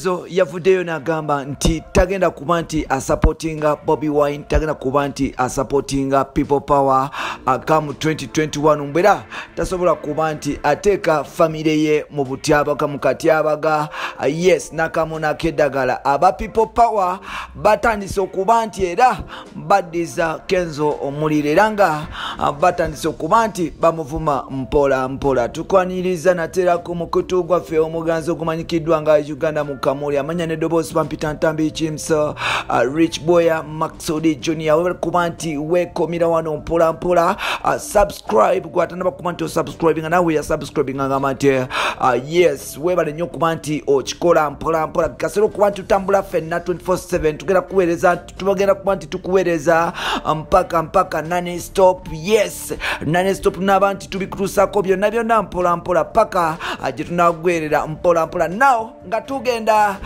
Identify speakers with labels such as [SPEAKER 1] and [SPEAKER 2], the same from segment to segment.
[SPEAKER 1] Kenzo yavuddeyo n'agamba nti tagenda kuba nti asupportinga Bobi Wiine, tagenda kuba nti asupportinga people power come 2021 mbera tasobola kuba nti ateeka famire ye mu butyabaga mu katyabaga. Yes, nakamuna akeddagala aba people power batandise okuba nti era baddiza Kenzo omuliro era nga batandise okuba nti bamuvuma mpola mpola. Tukwaniriza naterako mu kutu gwaffe omuganzi ogumanyikiddwa nga Uganda Mukamooli amanya n'eddoboozi Pampita Ntambi Chimso Rich Boya Maxodi Junior we kuba nti wekomira wano mpola mpola. Subscribe gwatana bakuba nti subscribing nawe ya subscribing ngamba nti yes webale nnyo kuba nti okikola mpola mpola kasero kuba nti tutambula ffenna 24/7 tugenda kuweereza tubagenda kuba nti tukuweereza mpaka non stop. Yes non stop n'abantu tubikutusako byonna byonna mpola mpola paka gye tunagwerera mpola mpola. Now nga tugenda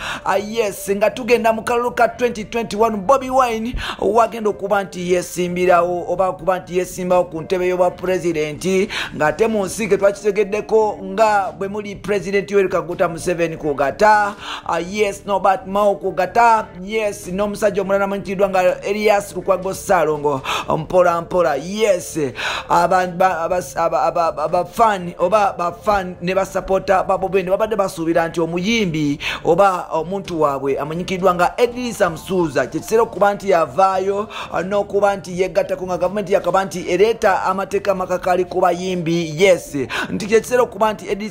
[SPEAKER 1] yes nga tugenda mu kalulu ka 2021 Bobi Wiine wagenda okuba nti yesimbirawo oba kuba nti yesimbawo ku ntebe y'obwa president nga ate mu nsi ke twakitegeddeko nga bwe muli president Yoweri Kaguta Museveni ku gata yes Norbert Mao ku gata yes n'omusajja omulala amanyikiddwa nga Elias Lukwago Ssalongo mpola mpola. Yes abafan oba bafan ne basupporta Bobi Wiine babadde basuubira nti omuyimbi oba omuntu waabwe amanyikiddwa nga Eddy kyekisera okuba nti yavaayo n'okuba nti yegattako nga gavumenti yakaba nti ereeta amateeka amakakali ku bayimbi. Yes nti kyekisera okuba nti Eddy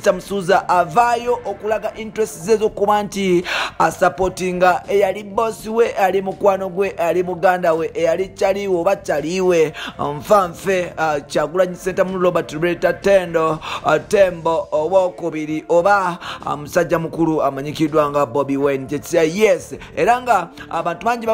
[SPEAKER 1] avaayo okulaga interest ze z'okuba nti asupportinga eyali bosi we ali mukwano gwe ali muganda we eyali kyaliwe oba kyaliwe nfanfe Kyagulanyi Ssentamu Robert Reta Tembo owokubiri oba musajja mukulu amanyikiddwa nga Bobi Wiine. Yes era nga abantu bangi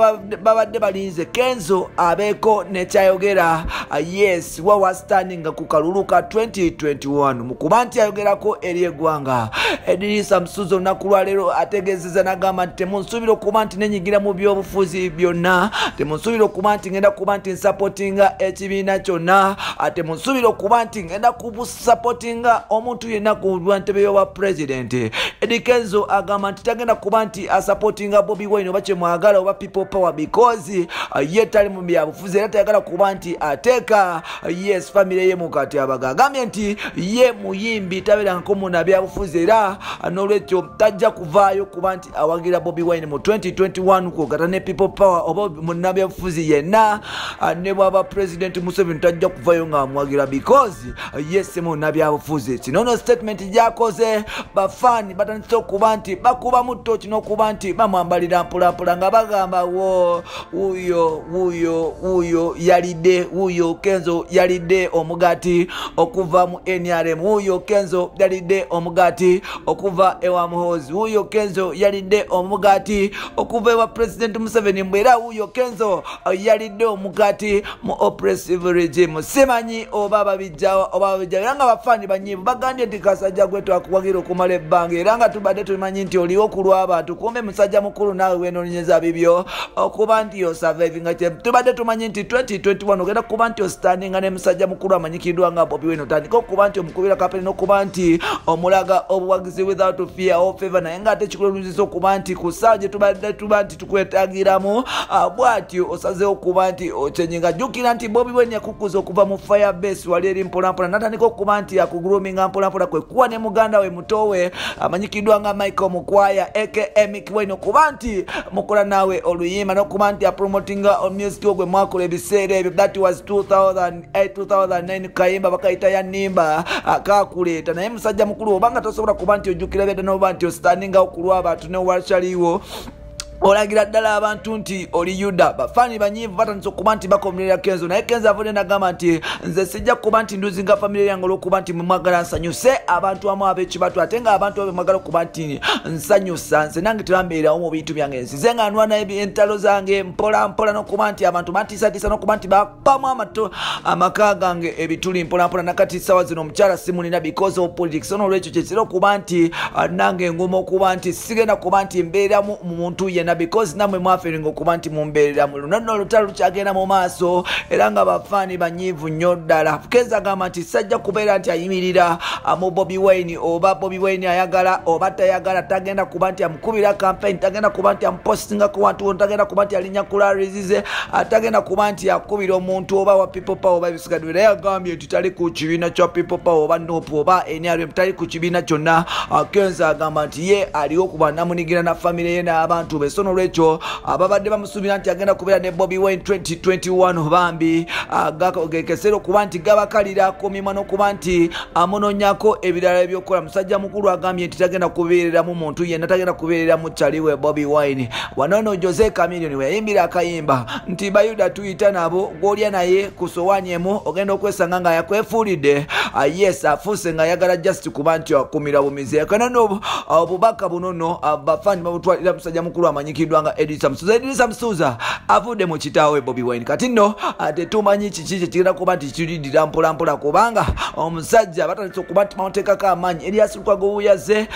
[SPEAKER 1] babadde balinze Kenzo abeeko nekyayogera yes wawa standing ku kalulu ka 2021 mukuba nti ayogerako eri eggwanga. Eddy olunaku lwaleero ategeezezza n'agamba nti temunsuubira okuba nti nenyigira mu byobufuzi byonna, temunsuubira okuba nti ngenda kuba nti nsupportinga ekibiina kyonna, temunsuubira okuba nti ngenda kusupportinga omuntu yenna ku ntebe y'obwa president. Eddy Kenzo agamba nti tagenda kuba nti asupportinga Bobi Wiine oba kyemwagala oba people power because ye tali mu byabufuzi era tayagala kuba nti ateeka yes famire ye mu katyabaga. Agambye nti ye muyimbi tabeerangako mu byabufuzi era n'olwekyo tajja kuvaayo kuba nti awagira Bobi Wiine mu 2021 kwogata ne people power oba munnabyabufuzi yenna ne bwaba president Museveni tajja kuvaayo nga amwagira because yes munnabyabufuzi. Kino statement gyakoze bafani batandise okuba nti bakuba mutto kino okuba nti bamwambalira mpulapula nga bagamba wuyo yalidde wuyo Kenzo yalidde omugati okuva mu NRM wuyo Kenzo yalidde omugati okuva ewa muhozi wuyo Kenzo yalidde omugati okuva ewa president Museveni mbwera wuyo Kenzo yalidde omugati mu oppressive regime. Simanyi oba babijjawa oba babijjawa era nga bafani banyivu bagambye nti kasajja gwe twakuwagira okumala ebbanga era nga tubadde tumanyi nti oliwo kulwa abantu kumbe musajja mukulu naawe wenoonyeza bibyo okuba nti yosurvivinga tubadde tumanyi nti 2021 ogenda kuba nti ostandinga ne musajja mukulu amanyikiddwa nga Bobi Wiine otandika okuba nti omukubira kapeni n'okuba nti omulaga obuwagizi without fear or favor naye nga ate kikulumizisa okuba nti ku ssaawa gye tubadde tuba nti tukwetagiramu bw'atyo osazeewo okuba nti okyenyinga. Jjukira nti Bobi Wiine yakukuza okuva mu firebase wali eri mpolampola natandika okuba nti yakuguluminga mpolampola kwe kuwa ne muganda we muto we amanyikiddwa nga Michael Mukwaya aka Mick Wiine okuba nti mukola naawe oluyimba n'okuba nti apromotinga music ogwe mwakola ebiseera ebyo. That was 2008-2009 kayimba bakayita ya nimba akakuleeta naye musajja mukulu obanga tosobola kuba nti ojjukira byadde n'oba nti ostandingawo ku lw'abantu ne wakyaliwo olagira ddala abantu nti oli Yuda. Bafani banyivu batandise okuba nti bakomerera Kenzo naye Kenzo avudde n'agamba nti nze sijja kuba nti nduzinga famire yange olw'okuba nti mwagala nsanyuse abantu amu ab'ekibatu ate nga abantu abo mwagala okuba nti nsanyusa nze nange tebambeerawo mu bintu byange nsize nga nwana entalo zange mpola mpola n'okuba nti abantu bantiisatiisa n'okuba nti bapamu amaka gange ebituli mpola mpola nakati ssaawa zino omukyala simulina because of politics. N'olwekyo kyekira okuba nti nange nguma okuba nti sigenda kuba nti mbeeramu mu muntu yenna yonna because namwe mwafiringa okuba nti mumbeerera mu lunono olutalo lukyagenda mu maaso era nga bafaani banyiivu nnyo ddala. Kenzo agamba nti sajja kubeera nti ayimirira mu Bobi Wiine oba Bobi Wiine ayagala oba tayagala, tagenda kuba nti amukubira campaign, tagenda kuba nti amupostinga ku wantu, tagenda kuba nti alinya ku rallies, tagenda kuba nti akubira omuntu oba wa People Power oba ebisigadde. Naye agambye nti tali ku kibiina kya People Power oba NUP oba NRM, tali ku kibiina kyonna. Kenzo agamba nti ye aliwo kuba namunigira na family ye n'abantu be, so n'olwekyo ababadde bamusuubira nti agenda kubeera ne Bobi Wiine 2021 bambi gekesera okuba nti gabakalira kumimwa n'okuba nti amunonyako ebirala ebyokukola. Musajja mukulu agambye nti tagenda kubeereramu muntu yenna, tagenda kubeereramu kyaliwe Bobi Wiine. Wanono Jose Chameleone we yayimbira akayimba nti bayuda tuyita nabo gw'olya naye ku sowaani emu ogenda okwesanga nga yakwefulidde. Yes, afuuse nga ayagala just kuba nti akumira bumize. Kanono obubaka bunono abafaani babutwalira musajja mukulu amanyikiddwa nga Eddy Kenzo avudde mu kitaawe Bobi Wiine. Kati nno tetumanyi kiki kigenda kuba nti kiridira mpolampola kubanga omusajja batandise okuba nti bamuteekako amaanyi. Elias Lukwago-Buyaze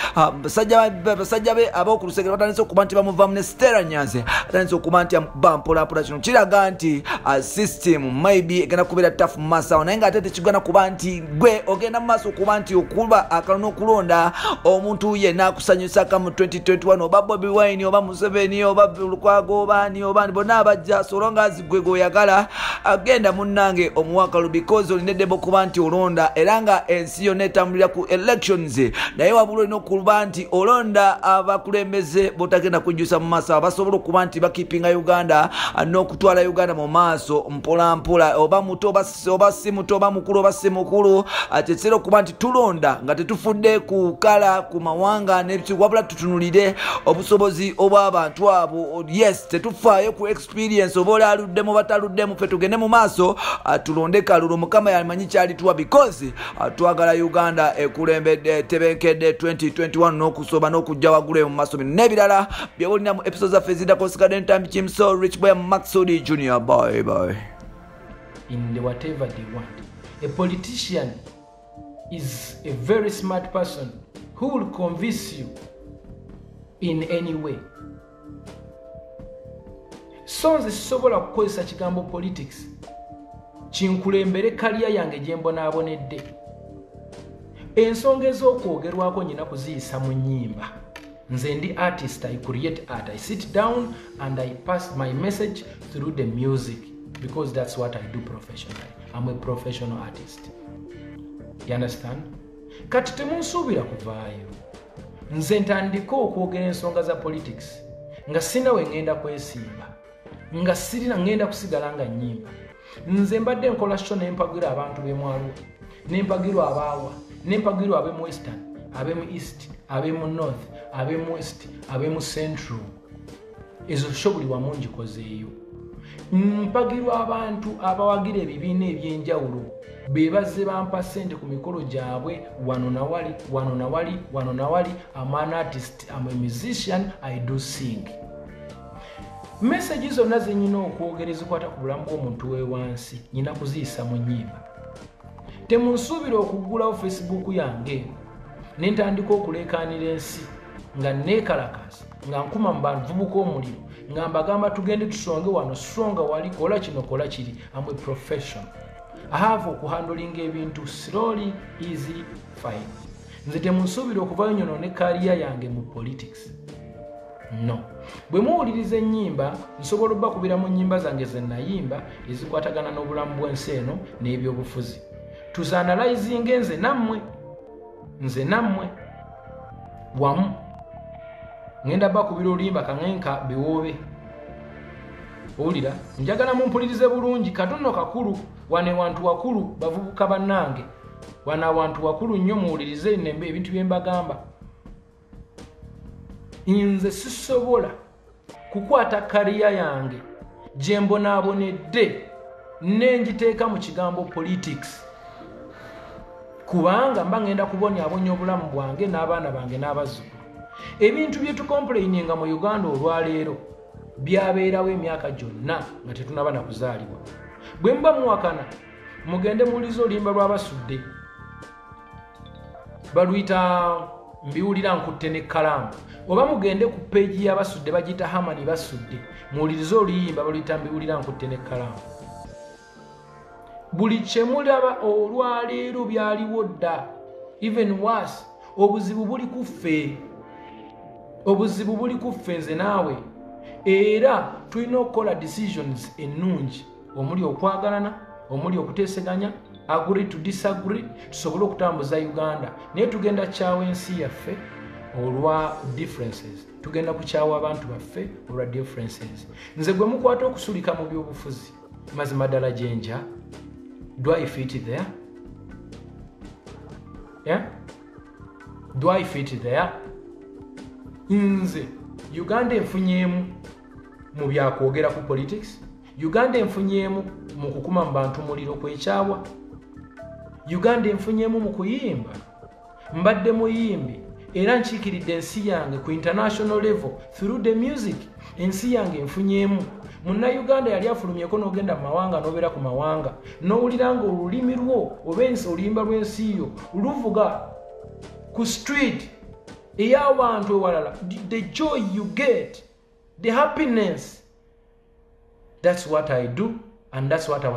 [SPEAKER 1] basajja be ab'okulusegere batandise okuba nti bamuvamu ne Stella Nyanze batandise okuba nti bampolampola. Kino kiraga nti system maybe egenda kubeera tough mu maaso naye nga ate tekigenda kuba nti gwe ogenda mu maaso okuba nti okuba akalona okulonda omuntu yenna akusanyusaka mu 2021 oba Bobi Wiine oba Museveni oba Lukwago obani bonna abajja solonga azigwe goyagala agenda munnange omuwakalu because olinedde okuba nti olonda era nga ensi yonna etambulira ku elections, naye wabula olina okuba nti olonda abakulembeze botagenda kujjusa mu maaso abasobola okuba nti bakipinga Uganda n'okutwala Uganda mu maaso mpolampola oba muto oba si muto oba mukulu oba si mukulu. Kyekisera okuba nti tulonda nga tetufudde ku kala ku mawanga wabula tutunulire obusobozi obw'abantu abo. Yes, tetufaayo ku experience oba oli aluddemu bataluddemu, ffe tugende mu maaso tulonde kalulu. Mukama yamanyi kyalituwa because twagala Uganda ekulembedde tebenkedde 2021 n'okusoba n'okujja waggulu mu maaso bino n'ebirala byewolina mu episodes zaffe eziddako. Sigadde ntambi Kimso Rich Boy Maxudi Junior. Bye bye.
[SPEAKER 2] In the whatever they want. A politician is a very smart person who will convince you in any way. So nze sisobola kukozesa kigambo politics kinkulembere kaliya yange gye mbonaabonedde. Ensonga ez'okwogerwako nyina kuziyisa mu nnyimba. Nze ndi artist, I create art. I sit down and I pass my message through the music because that's what I do professionally. I'm a professional artist. You understand? Kati temunsuubira kuvaayo. Nze ntandika okwogera ensonga za politics nga sina we ngenda kwesimba, nga sirina ngenda kusigala nga nnyimba. Nze mbadde nkola show n'empagirwa abantu b'emwalo, n'empagirwa abaawa, n'empagirwa ab'emu western, ab'emu east, ab'emu north, ab'emu west, ab'emu central. Ezo show buli wamu ngikozeeyo. Mpagirwa abantu abawagira ebibiina ebyenjawulo be bazze bampa ssente ku mikolo gyabwe wano na wali, wano na wali, wano na wali. I'm an artist, I'm a musician, I do sing. Message zonna ze nyina okwogera ezikwata ku bulamu bw'omuntu w'ewansi nyina kuziyisa mu nnyimba. Temunsuubira okuggulawo Facebook yange ne ntandika okuleekaanira ensi nga neekalakaasa nga nkuma mu bavubuka omuliro nga mbagamba tugende tusonge wano songa wali kola kino kola kiri. I'm a professional. I have okuhandolinga ebintu slowly, easy, fine. Nze temunsuubira okuvayo nyono ne kaliya yange mu politics. No. Bwe muwuliriza ennyimba nsobola obbakubira mu nnyimba zange ze nayimba ezikwatagana n'obulamu bw'ensi eno n'ebyobufuzi. Tuzaanalizinga nze nammwe wamu. Ngenda bakubira oluyimba kangenka biwoobe. Owulira njagala mumpulirize bulungi katono kakulu wane wantu wakulu bavubuka bannange wana wantu wakulu nnyo muwulirize ebintu bye mbagamba. Nze sisobola kukwata kariya yange gye mbonaabonedde n'engiteeka mu kigambo politics kubanga mba ngenda kubonyaabonya obulamu bwange n'abaana bange n'abazzukulu. Ebintu bye tukomplaininga mu Uganda olwaleero byabeerawo emyaka gyonna nga tetunaba na kuzaalibwa. Bwe mba muwakana mugende muwulize oluyimba lw'abasudde baluyita mbiwulira nkutte ne kalamu oba mugende ku page y'abasudde bagita Hamani basudde muwulirize oluyimba baluyita mbiwulira nkutte ne kalamu buli kye mulaba olwaleero byaliwo dda even worse obuzibu buli ku ffe nze naawe era tulina okukola decisions ennungi omuli okwagalana omuli okuteeseganya agree to disagree tusobole okutambuza Uganda naye tugenda kyawa ensi yaffe olwa differences tugenda kukyawa abantu baffe olwa differences nze gwe mukwata okusulika mu byobufuzi mazima ddala gyenja do I fit there? Yeah? Do I fit there? Nze Uganda enfunyeemu mu byakwogera ku politics Uganda enfunyeemu mu kukuma mu bantu muliro kwekyawa Uganda enfunyeemu mu kuyimba mbadde muyimbi era nkiikiridde ensi yange ku international level through the music ensi yange enfunyeemu munna Uganda yali afulumyeko n'ogenda mu mawanga n'obeera ku mawanga n'owulira nga olulimi lwo oba oluyimba lw'ensi yo luvuga ku street ey'abantu ewalala the joy you get the happiness that's what I do and that's what I was